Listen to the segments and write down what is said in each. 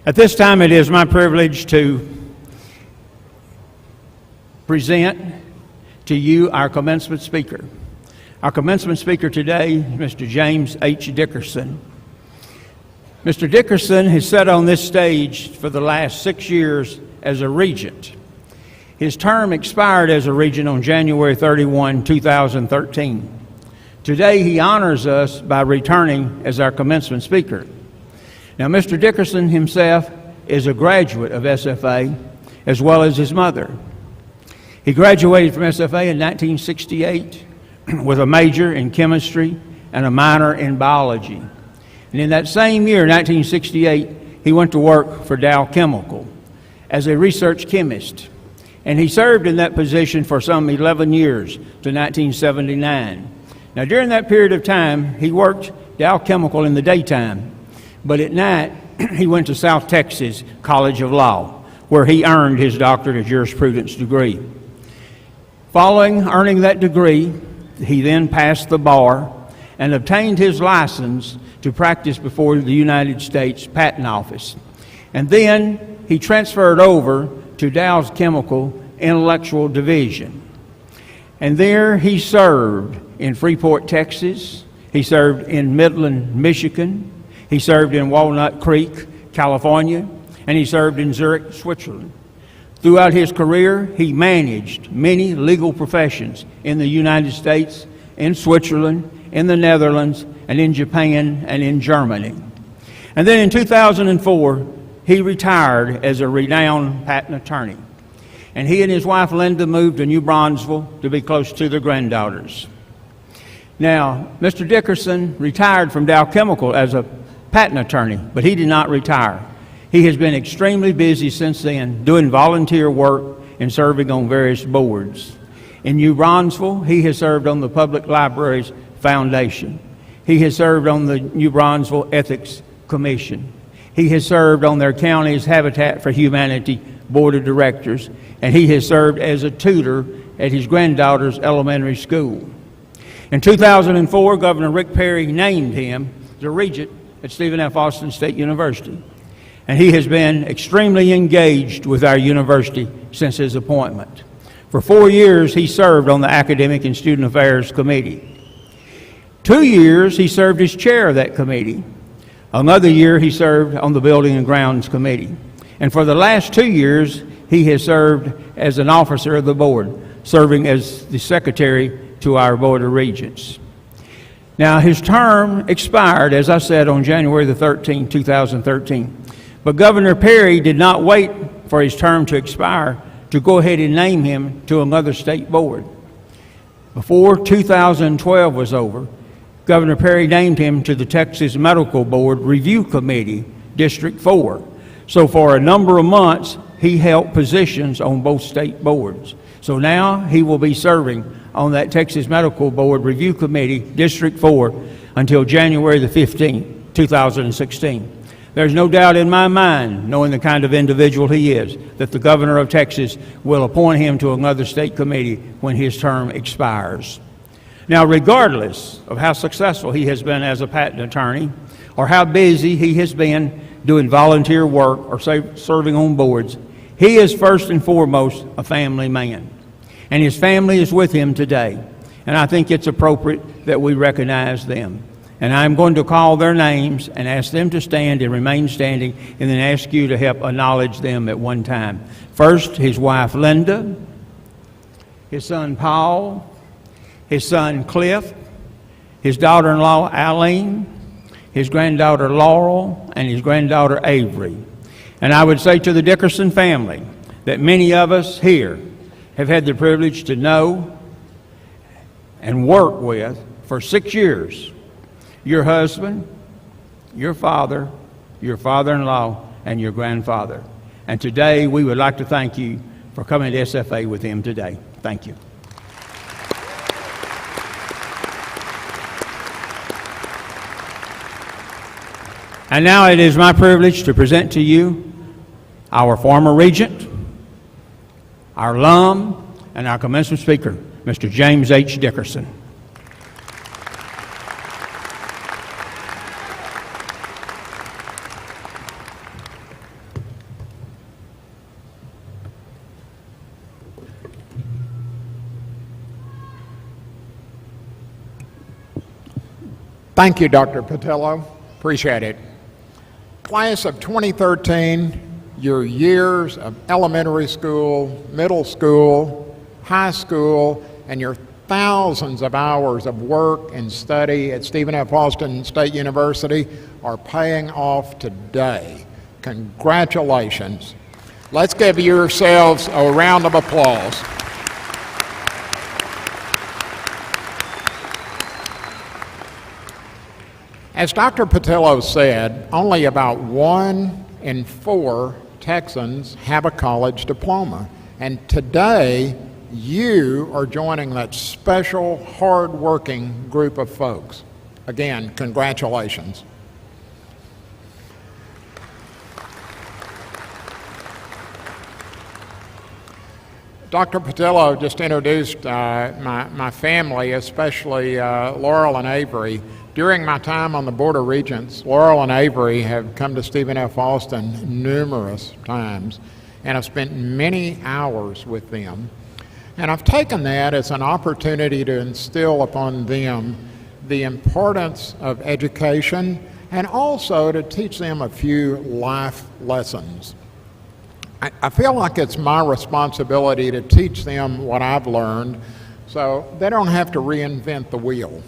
At this time, it is my privilege to present to you our commencement speaker. Our commencement speaker today is Mr. James H. Dickerson. Mr. Dickerson has sat on this stage for the last 6 years as a regent. His term expired as a regent on January 31, 2013. Today, he honors us by returning as our commencement speaker. Now, Mr. Dickerson himself is a graduate of SFA, as well as his mother. He graduated from SFA in 1968 with a major in chemistry and a minor in biology. And in that same year, 1968, he went to work for Dow Chemical as a research chemist. And he served in that position for some 11 years to 1979. Now, during that period of time, he worked Dow Chemical in the daytime, but at night, he went to South Texas College of Law, where he earned his doctorate of jurisprudence degree. Following earning that degree, he then passed the bar and obtained his license to practice before the United States Patent Office. And then he transferred over to Dow's Chemical Intellectual Division. And there he served in Freeport, Texas. He served in Midland, Michigan. He served in Walnut Creek, California, and he served in Zurich, Switzerland. Throughout his career, he managed many legal professions in the United States, in Switzerland, in the Netherlands, and in Japan, and in Germany. And then in 2004, he retired as a renowned patent attorney. And he and his wife, Linda, moved to New Braunfels to be close to their granddaughters. Now, Mr. Dickerson retired from Dow Chemical as a patent attorney, but he did not retire. He has been extremely busy since then, doing volunteer work and serving on various boards. In New Braunfels, he has served on the Public Libraries Foundation. He has served on the New Braunfels Ethics Commission. He has served on their county's Habitat for Humanity Board of Directors, and he has served as a tutor at his granddaughter's elementary school. In 2004, Governor Rick Perry named him the regent at Stephen F. Austin State University, and he has been extremely engaged with our university since his appointment. For 4 years, he served on the Academic and Student Affairs Committee. 2 years, he served as chair of that committee. Another year, he served on the Building and Grounds Committee. And for the last 2 years, he has served as an officer of the board, serving as the secretary to our Board of Regents. Now, his term expired, as I said, on January the 13th, 2013. But Governor Perry did not wait for his term to expire to go ahead and name him to another state board. Before 2012 was over, Governor Perry named him to the Texas Medical Board Review Committee, District 4. So for a number of months, he held positions on both state boards. So now he will be serving on that Texas Medical Board Review Committee, District 4, until January the 15th, 2016. There's no doubt in my mind, knowing the kind of individual he is, that the governor of Texas will appoint him to another state committee when his term expires. Now, regardless of how successful he has been as a patent attorney, or how busy he has been doing volunteer work or serving on boards, he is first and foremost a family man. And his family is with him today. And I think it's appropriate that we recognize them. And I'm going to call their names and ask them to stand and remain standing, and then ask you to help acknowledge them at one time. First, his wife Linda, his son Paul, his son Clif, his daughter-in-law Allene, his granddaughter Laurel, and his granddaughter Avery. And I would say to the Dickerson family that many of us here have had the privilege to know and work with for 6 years. Your husband, your father, your father-in-law, and your grandfather. And today we would like to thank you for coming to SFA with him today. Thank you. And now it is my privilege to present to you our former regent, our alum, and our commencement speaker, Mr. James H. Dickerson. Thank you, Dr. Patillo. Appreciate it. Class of 2013, your years of elementary school, middle school, high school, and your thousands of hours of work and study at Stephen F. Austin State University are paying off today. Congratulations. Let's give yourselves a round of applause. As Dr. Patillo said, only about 1 in 4 Texans have a college diploma. And today, you are joining that special, hard-working group of folks. Again, congratulations. Dr. Patillo just introduced my family, especially Laurel and Avery. During my time on the Board of Regents, Laurel and Avery have come to Stephen F. Austin numerous times, and I've spent many hours with them. And I've taken that as an opportunity to instill upon them the importance of education and also to teach them a few life lessons. I feel like it's my responsibility to teach them what I've learned so they don't have to reinvent the wheel.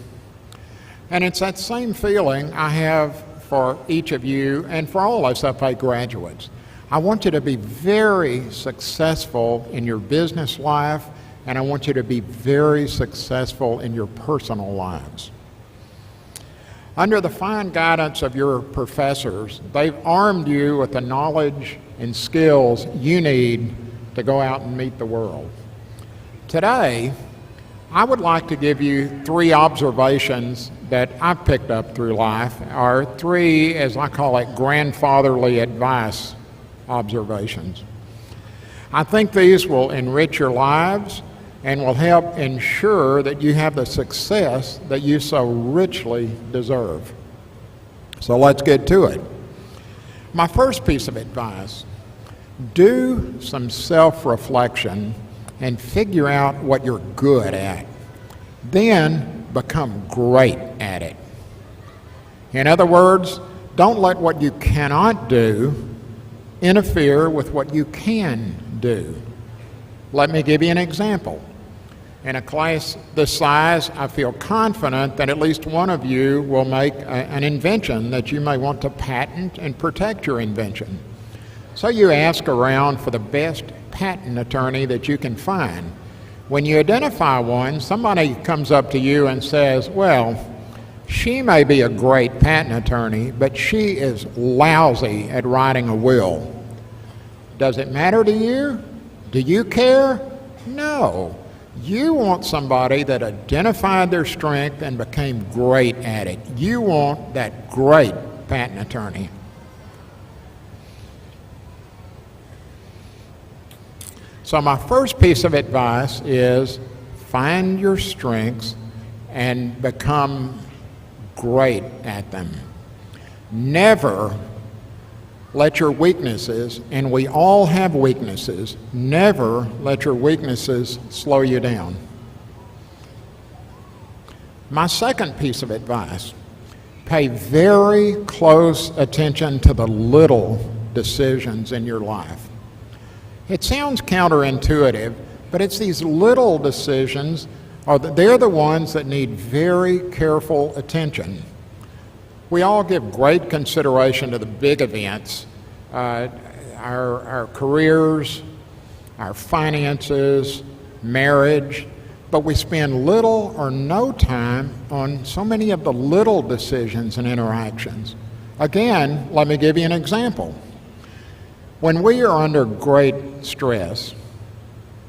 And it's that same feeling I have for each of you and for all SFA graduates. I want you to be very successful in your business life, and I want you to be very successful in your personal lives. Under the fine guidance of your professors, they've armed you with the knowledge and skills you need to go out and meet the world. Today, I would like to give you 3 observations that I've picked up through life, or 3, as I call it, grandfatherly advice observations. I think these will enrich your lives and will help ensure that you have the success that you so richly deserve. So let's get to it. My first piece of advice: do some self-reflection and figure out what you're good at. Then become great at it. In other words, don't let what you cannot do interfere with what you can do. Let me give you an example. In a class this size, I feel confident that at least one of you will make an invention that you may want to patent and protect your invention. So you ask around for the best patent attorney that you can find. When you identify one, somebody comes up to you and says, well, she may be a great patent attorney, but she is lousy at writing a will. Does it matter to you? Do you care? No. You want somebody that identified their strength and became great at it. You want that great patent attorney. So my first piece of advice is find your strengths and become great at them. Never let your weaknesses, and we all have weaknesses, never let your weaknesses slow you down. My second piece of advice: pay very close attention to the little decisions in your life. It sounds counterintuitive, but it's these little decisions, they're the ones that need very careful attention. We all give great consideration to the big events, our careers, our finances, marriage, but we spend little or no time on so many of the little decisions and interactions. Again, let me give you an example. When we are under great stress,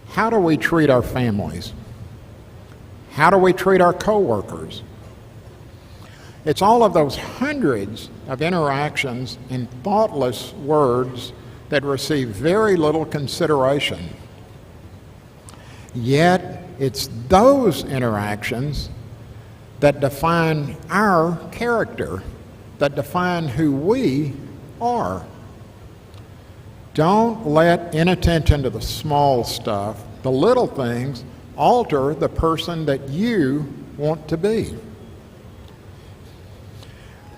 how do we treat our families? How do we treat our coworkers? It's all of those hundreds of interactions and thoughtless words that receive very little consideration. Yet, it's those interactions that define our character, that define who we are. Don't let inattention to the small stuff, the little things, alter the person that you want to be.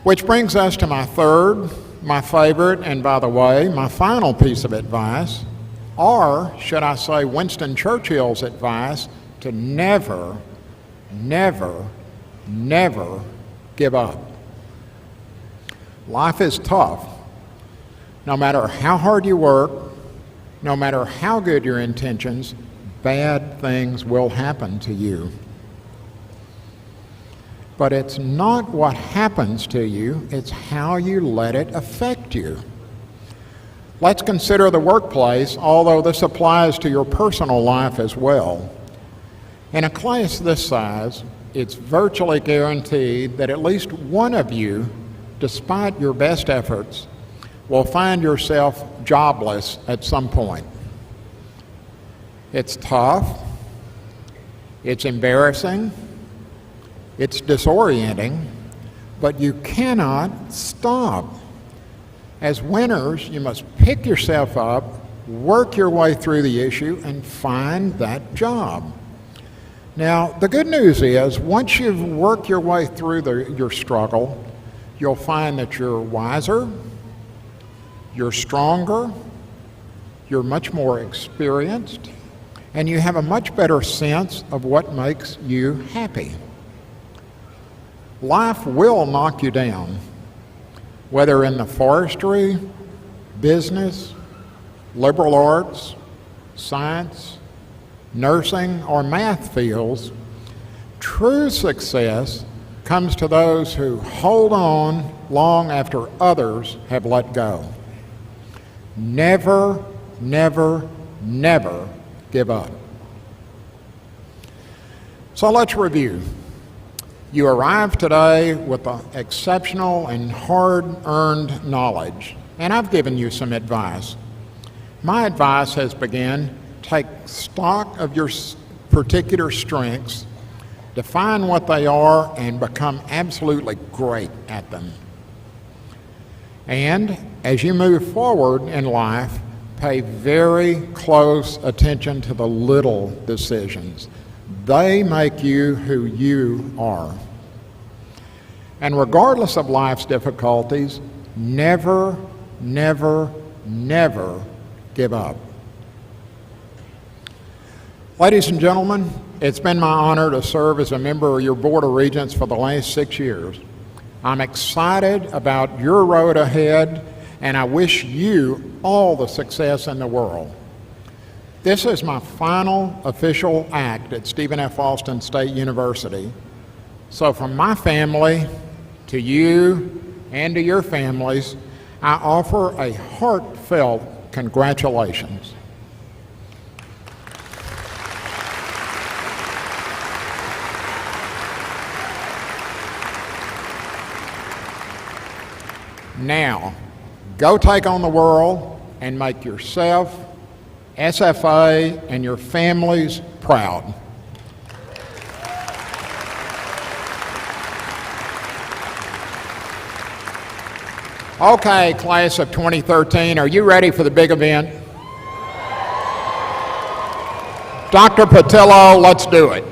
Which brings us to my third, my favorite, and by the way, my final piece of advice, or should I say Winston Churchill's advice to never, never, never give up. Life is tough. No matter how hard you work, no matter how good your intentions, bad things will happen to you. But it's not what happens to you, it's how you let it affect you. Let's consider the workplace, although this applies to your personal life as well. In a class this size, it's virtually guaranteed that at least one of you, despite your best efforts, will find yourself jobless at some point. It's tough, it's embarrassing, it's disorienting, but you cannot stop. As winners, you must pick yourself up, work your way through the issue, and find that job. Now, the good news is, once you've worked your way through your struggle, you'll find that you're wiser, you're stronger, you're much more experienced, and you have a much better sense of what makes you happy. Life will knock you down, whether in the forestry, business, liberal arts, science, nursing, or math fields. True success comes to those who hold on long after others have let go. Never, never, never give up. So let's review. You arrived today with exceptional and hard-earned knowledge, and I've given you some advice. My advice has been, take stock of your particular strengths, define what they are, and become absolutely great at them. And as you move forward in life, pay very close attention to the little decisions. They make you who you are. And regardless of life's difficulties, never, never, never give up. Ladies and gentlemen, it's been my honor to serve as a member of your Board of Regents for the last 6 years. I'm excited about your road ahead, and I wish you all the success in the world. This is my final official act at Stephen F. Austin State University. So from my family to you and to your families, I offer a heartfelt congratulations. Now, go take on the world and make yourself, SFA, and your families proud. Okay, class of 2013, are you ready for the big event? Dr. Patillo, let's do it.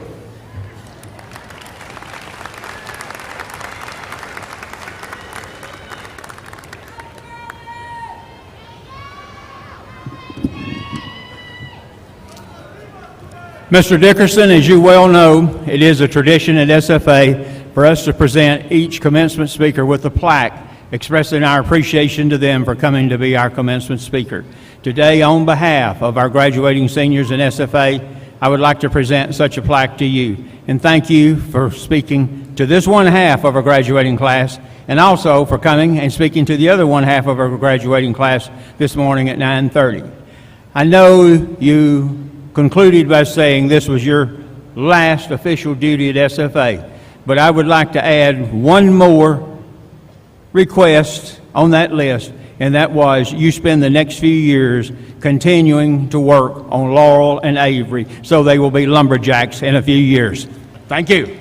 Mr. Dickerson, as you well know, it is a tradition at SFA for us to present each commencement speaker with a plaque expressing our appreciation to them for coming to be our commencement speaker. Today, on behalf of our graduating seniors in SFA, I would like to present such a plaque to you and thank you for speaking to this one half of our graduating class and also for coming and speaking to the other one half of our graduating class this morning at 9:30. I know you concluded by saying this was your last official duty at SFA, but I would like to add one more request on that list, and that was you spend the next few years continuing to work on Laurel and Avery so they will be lumberjacks in a few years. Thank you.